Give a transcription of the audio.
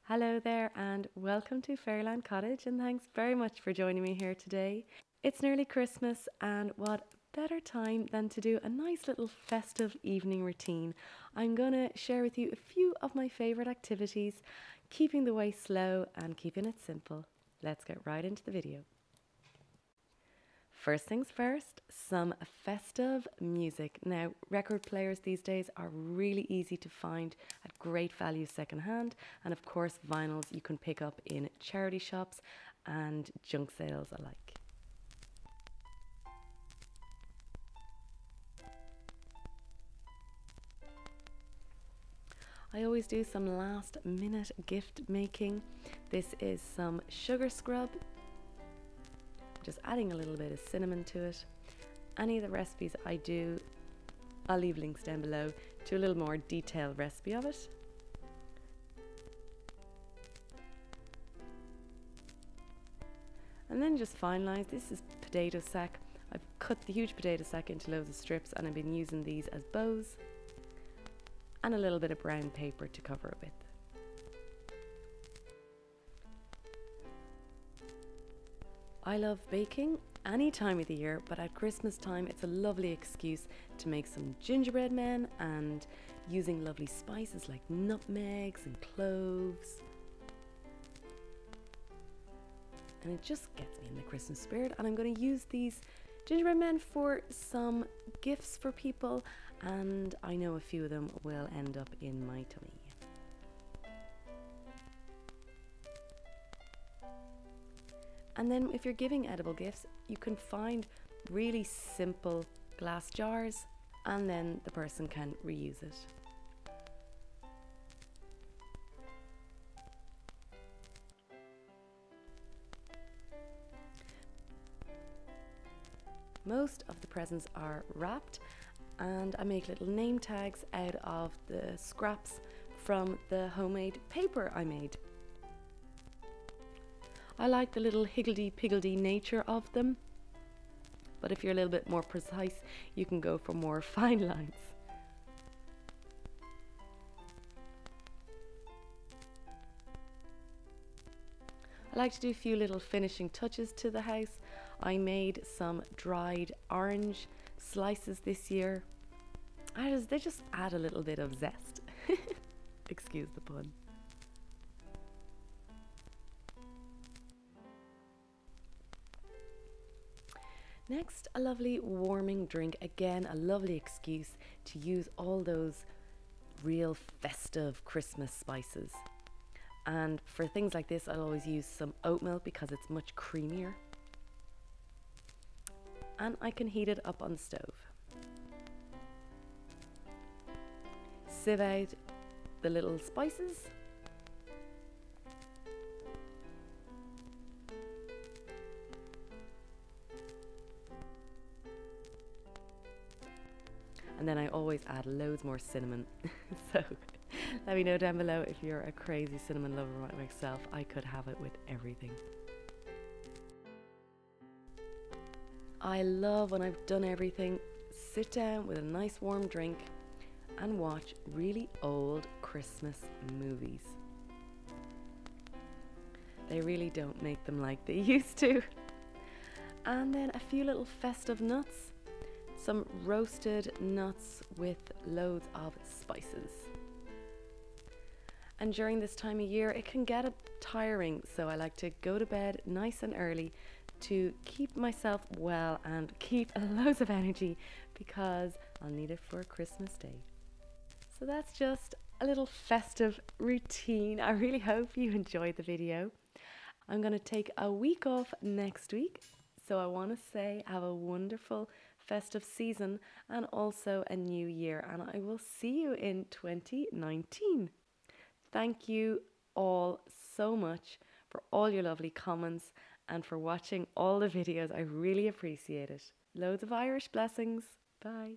Hello there and welcome to Fairyland Cottage, and thanks very much for joining me here today. It's nearly Christmas, and what better time than to do a nice little festive evening routine. I'm going to share with you a few of my favourite activities, keeping the way slow and keeping it simple. Let's get right into the video. First things first, some festive music. Now, record players these days are really easy to find at great value secondhand, and of course vinyls you can pick up in charity shops and junk sales alike. I always do some last minute gift making. This is some sugar scrub. Just adding a little bit of cinnamon to it. Any of the recipes I do, I'll leave links down below to a little more detailed recipe of it. And then just finalise, this is potato sack. I've cut the huge potato sack into loads of strips and I've been using these as bows. And a little bit of brown paper to cover it with. I love baking any time of the year, but at Christmas time it's a lovely excuse to make some gingerbread men, and using lovely spices like nutmegs and cloves. And it just gets me in the Christmas spirit, and I'm going to use these gingerbread men for some gifts for people, and I know a few of them will end up in my tummy. And then if you're giving edible gifts, you can find really simple glass jars and then the person can reuse it. Most of the presents are wrapped, and I make little name tags out of the scraps from the homemade paper I made. I like the little higgledy-piggledy nature of them, but if you're a little bit more precise, you can go for more fine lines. I like to do a few little finishing touches to the house. I made some dried orange slices this year. They just add a little bit of zest. Excuse the pun. Next, a lovely warming drink. Again, a lovely excuse to use all those real festive Christmas spices. And for things like this, I'll always use some oat milk because it's much creamier. And I can heat it up on the stove. Sieve out the little spices. And then I always add loads more cinnamon. So let me know down below if you're a crazy cinnamon lover like myself. I could have it with everything. I love when I've done everything, sit down with a nice warm drink and watch really old Christmas movies. They really don't make them like they used to. And then a few little festive nuts. Some roasted nuts with loads of spices. And during this time of year, it can get tiring, so I like to go to bed nice and early to keep myself well and keep loads of energy, because I'll need it for Christmas Day. So that's just a little festive routine. I really hope you enjoyed the video. I'm going to take a week off next week, so I want to say have a wonderful festive season and also a new year, and I will see you in 2019. Thank you all so much for all your lovely comments and for watching all the videos. I really appreciate it. Loads of Irish blessings. Bye.